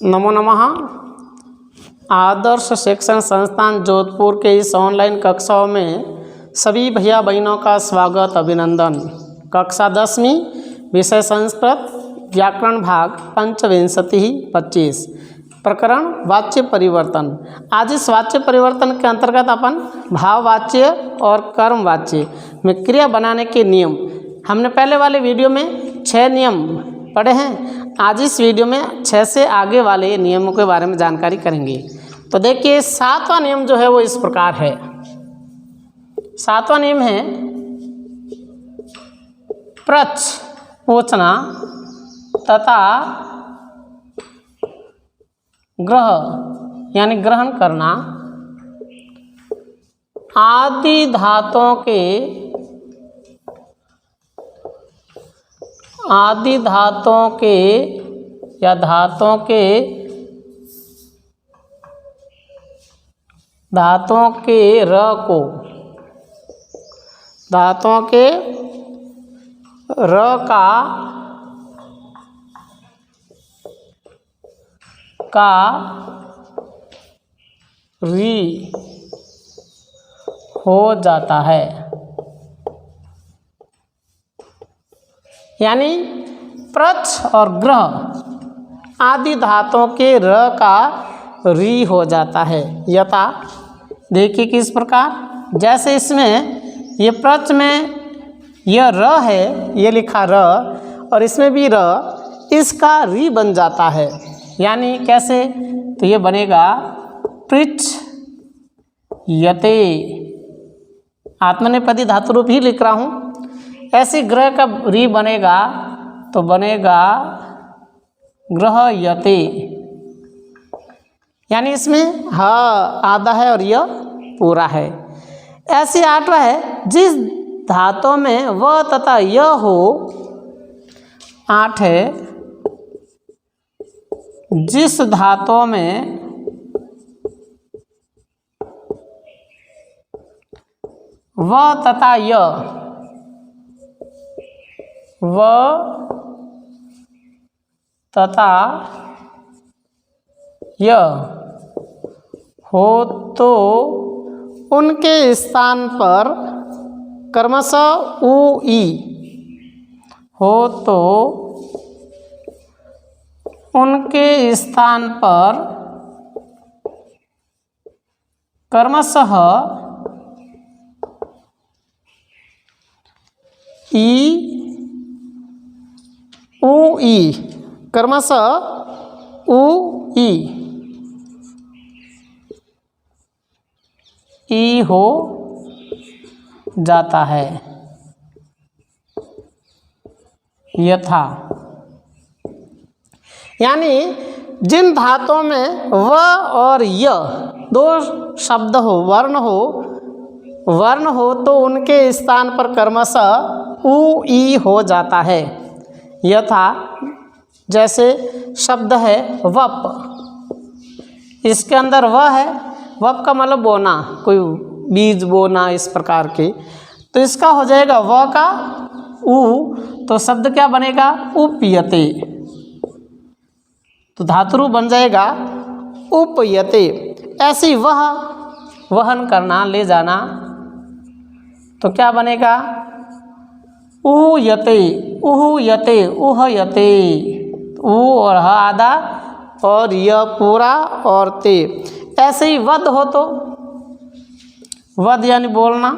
नमो नमः। आदर्श शिक्षण संस्थान जोधपुर के इस ऑनलाइन कक्षाओं में सभी भैया बहनों का स्वागत अभिनंदन। कक्षा 10वीं विषय संस्कृत व्याकरण भाग पंचविंशति 25 प्रकरण वाच्य परिवर्तन। आज इस वाच्य परिवर्तन के अंतर्गत अपन भाववाच्य और कर्मवाच्य में क्रिया बनाने के नियम, हमने पहले वाले वीडियो में 6 नियम पढ़े हैं। आज इस वीडियो में 6 से आगे वाले नियमों के बारे में जानकारी करेंगे। तो देखिए 7वां नियम जो है वो इस प्रकार है। 7वां नियम है प्रच पूछना तथा ग्रह यानी ग्रहण करना आदि धातुओं के या धातुओं के र को धातुओं के र का री हो जाता है। यानी प्रच और ग्रह आदि धातुओं के र का री हो जाता है। यथा देखिए किस प्रकार, जैसे इसमें ये प्रच में यह र है, ये लिखा र, और इसमें भी र, इसका री बन जाता है। यानी कैसे, तो ये बनेगा पृच्छ यते, आत्मनेपदी धातु रूप ही लिख रहा हूँ। ऐसे ग्रह का री बनेगा तो बनेगा ग्रह यते। यानी इसमें ह आधा है और यह पूरा है। ऐसे 8वां है जिस धातु में व तथा य हो। 8 है जिस धातु में व तथा य हो तो उनके स्थान पर कर्मशः उ ई हो तो उनके स्थान पर कर्मशः ई उ ई कर्मशः उ ई हो जाता है। यथा यानी जिन धातुओं में व और य दो शब्द हो, वर्ण हो तो उनके स्थान पर कर्मशः उ ई हो जाता है। यथा जैसे शब्द है वप, इसके अंदर व है, वप का मतलब बोना, कोई बीज बोना इस प्रकार के, तो इसका हो जाएगा व का उ, तो शब्द क्या बनेगा उपयते, तो धातु बन जाएगा उपयते। ऐसी वह वहन करना, ले जाना, तो क्या बनेगा उयते, उहयते, उहयते, उ और ह आधा और य पूरा और ते। ऐसे ही वध हो तो वध यानी बोलना,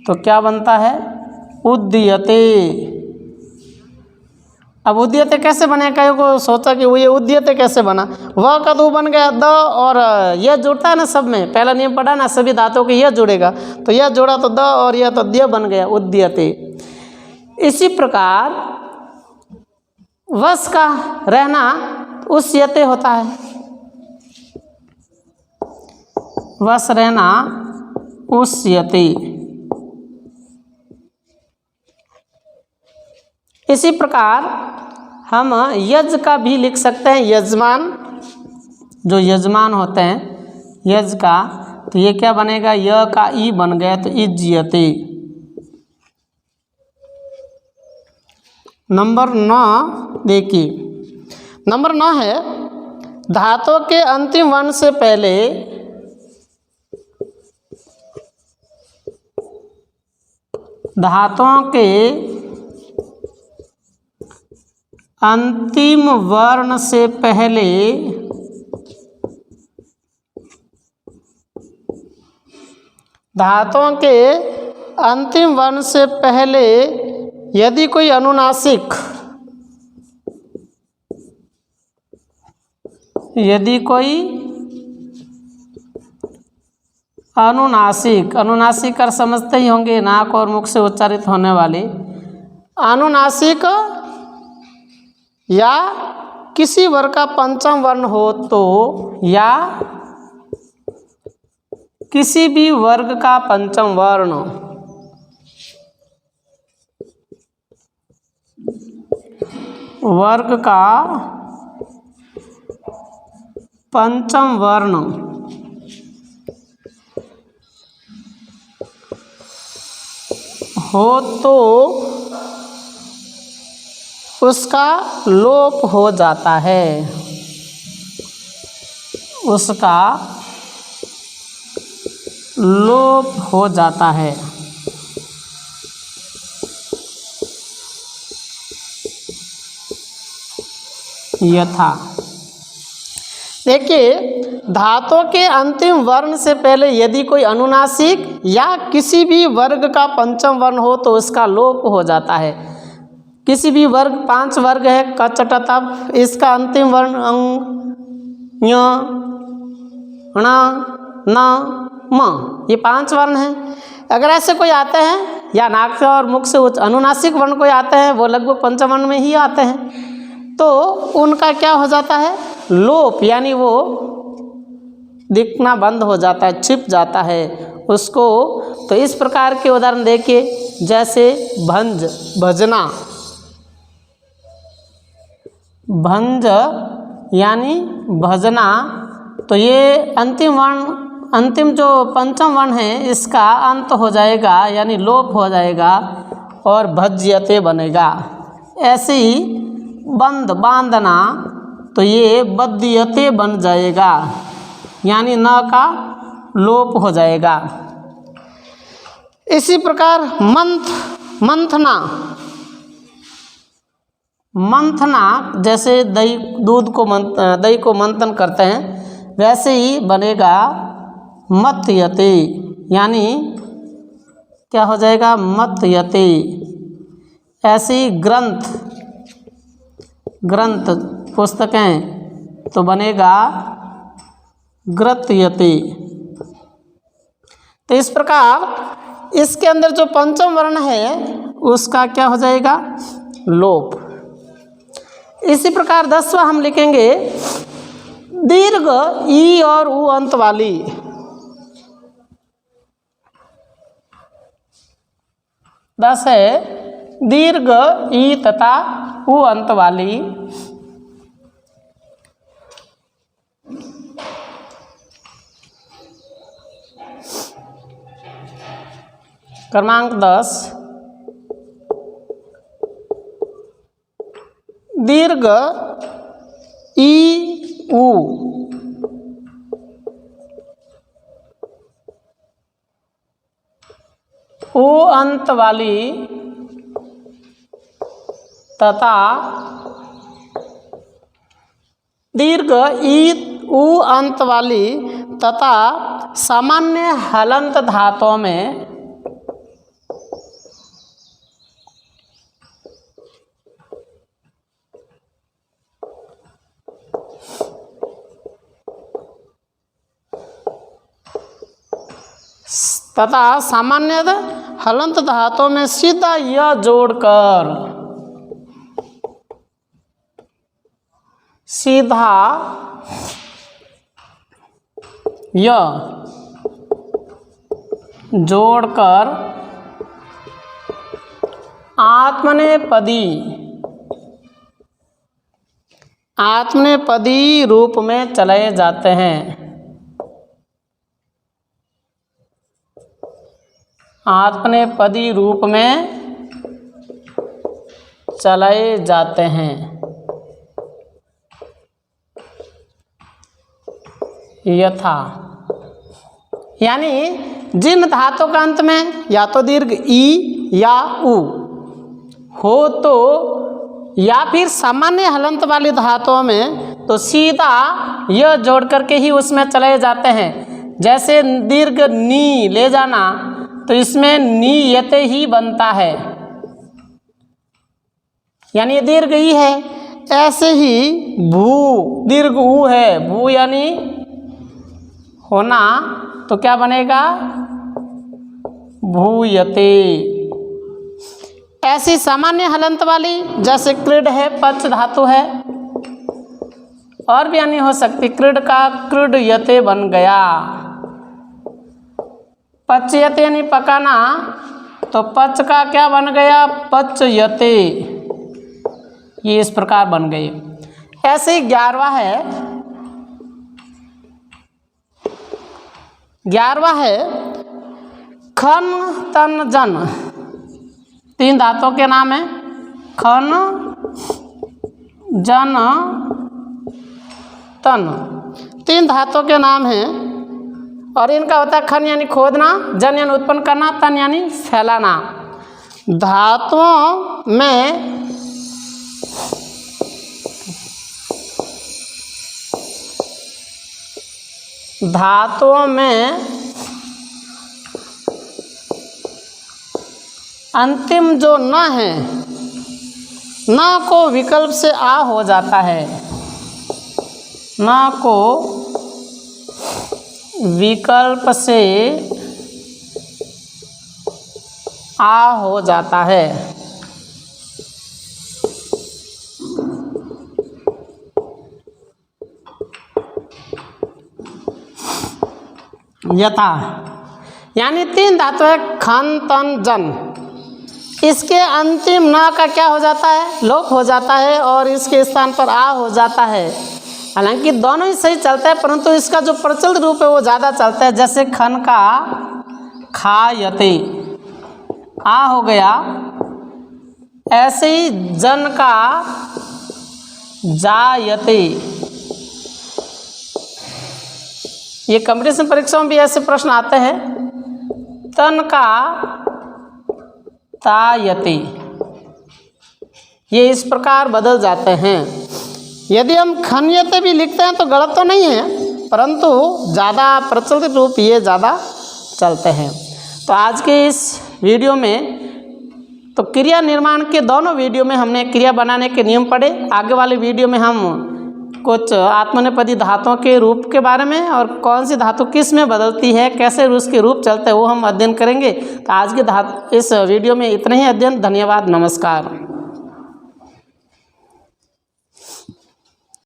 तो क्या बनता है उद्यते। अब उद्यते कैसे बने, कई को सोचा कि वो ये उद्यते कैसे बना, वह का तो बन गया द और यह जुड़ता है ना, सब में पहला नियम पढ़ा ना, सभी धातुओं के यह जुड़ेगा, तो यह जोड़ा तो द और यह तो द्य बन गया उद्यते। इसी प्रकार वश का रहना उस्यते होता है, वश रहना उस्यते। इसी प्रकार हम यज का भी लिख सकते हैं, यजमान, जो यजमान होते हैं यज का, तो ये क्या बनेगा, य का ई बन गया तो इज्यते। नंबर 9 देखिए, नंबर 9 है धातुओं के अंतिम वर्ण से पहले धातुओं के अंतिम वर्ण से पहले धातुओं के अंतिम वर्ण से पहले यदि कोई अनुनासिक अनुनासिक कर समझते ही होंगे, नाक और मुख से उच्चारित होने वाले अनुनासिक या किसी वर्ग का पंचम वर्ण हो तो, या किसी भी वर्ग का पंचम वर्ण हो तो उसका लोप हो जाता है, यथा। देखिए, धातुओं के अंतिम वर्ण से पहले यदि कोई अनुनासिक या किसी भी वर्ग का पंचम वर्ण हो तो उसका लोप हो जाता है। किसी भी वर्ग, 5 वर्ग है क च ट त, इसका अंतिम वर्ण अंग, ञ, ण, न, म, ये 5 वर्ण हैं। अगर ऐसे कोई आते हैं या नाक और मुख से अनुनासिक वर्ण कोई आते हैं, वो लगभग पंचम वर्ण में ही आते हैं, तो उनका क्या हो जाता है, लोप, यानी वो दिखना बंद हो जाता है, छिप जाता है उसको। तो इस प्रकार के उदाहरण देखिए, जैसे भंज, भजना, भंज यानी भजना, तो ये अंतिम जो पंचम वर्ण है इसका अंत हो जाएगा, यानी लोप हो जाएगा और भज्यते बनेगा। ऐसे ही बंद, बांधना, तो ये बद्यते बन जाएगा, यानी न का लोप हो जाएगा। इसी प्रकार मंथना, जैसे दही को मंथन करते हैं, वैसे ही बनेगा मथयते, यानी क्या हो जाएगा, मथयते। ऐसे ही ग्रंथ पुस्तकें, तो बनेगा ग्रथयते। तो इस प्रकार इसके अंदर जो पंचम वर्ण है उसका क्या हो जाएगा, लोप। इसी प्रकार 10वां हम लिखेंगे, दीर्घ ई और उ अंत वाली, दस है दीर्घ ई तथा उ अंत वाली क्रमांक 10, दीर्घ ई उ अंत वाली तथा दीर्घ ई उ अंत वाली तथा सामान्य हलंत धातुओं में हलंत धातुओं में सीधा य जोड़कर, सीधा य जोड़कर आत्मनेपदी रूप में चले जाते हैं। आत्मनेपदी रूप में चलाए जाते हैं। यथा। यानी जिन धातु का अंत में या तो दीर्घ ई या उ हो तो, या फिर सामान्य हलंत वाली धातुओं में तो सीधा य जोड़ करके ही उसमें चले जाते हैं। जैसे दीर्घ नी ले जाना तो इसमें नियते ही बनता है, यानी ये दीर्घ ई है। ऐसे ही भू दीर्घ ऊ है, भू यानी होना, तो क्या बनेगा भूयते। ऐसी सामान्य हलंत वाली जैसे क्रीड है, पच धातु है, और भी यानी हो सकती, क्रीड का क्रीडयते बन गया। पच्यते यानी पकाना, तो पच का क्या बन गया पच्यते, ये इस प्रकार बन गई। ऐसे ही 11वां है, 11वां है खन तन जन। 3 धातुओं के नाम है, खन जन तन, 3 धातुओं के नाम हैं। और इनका होता है खन यानी खोदना, जन यानी उत्पन्न करना, तन यानी फैलाना। धातुओं में अंतिम जो न है, न को विकल्प से आ हो जाता है, न को विकल्प से आ हो जाता है। यथा यानी 3 धातु है खन तन जन, इसके अंतिम न का क्या हो जाता है लोप हो जाता है, और इसके स्थान पर आ हो जाता है। हालांकि दोनों ही सही चलता है, परंतु इसका जो प्रचलित रूप है वो ज़्यादा चलता है। जैसे खन का खायते आ हो गया, ऐसे ही जन का जायते। ये कंपटीशन परीक्षाओं में भी ऐसे प्रश्न आते हैं। तन का तायते, ये इस प्रकार बदल जाते हैं। यदि हम खन्यते भी लिखते हैं तो गलत तो नहीं है, परंतु ज़्यादा प्रचलित रूप ये ज़्यादा चलते हैं। तो आज के इस वीडियो में तो क्रिया निर्माण के दोनों वीडियो में हमने क्रिया बनाने के नियम पढ़े। आगे वाले वीडियो में हम कुछ आत्मनेपदी धातुओं के रूप के बारे में और कौन सी धातु किस में बदलती है, कैसे उसके रूप चलते हैं, वो हम अध्ययन करेंगे। तो आज के इस वीडियो में इतना ही अध्ययन। धन्यवाद, नमस्कार।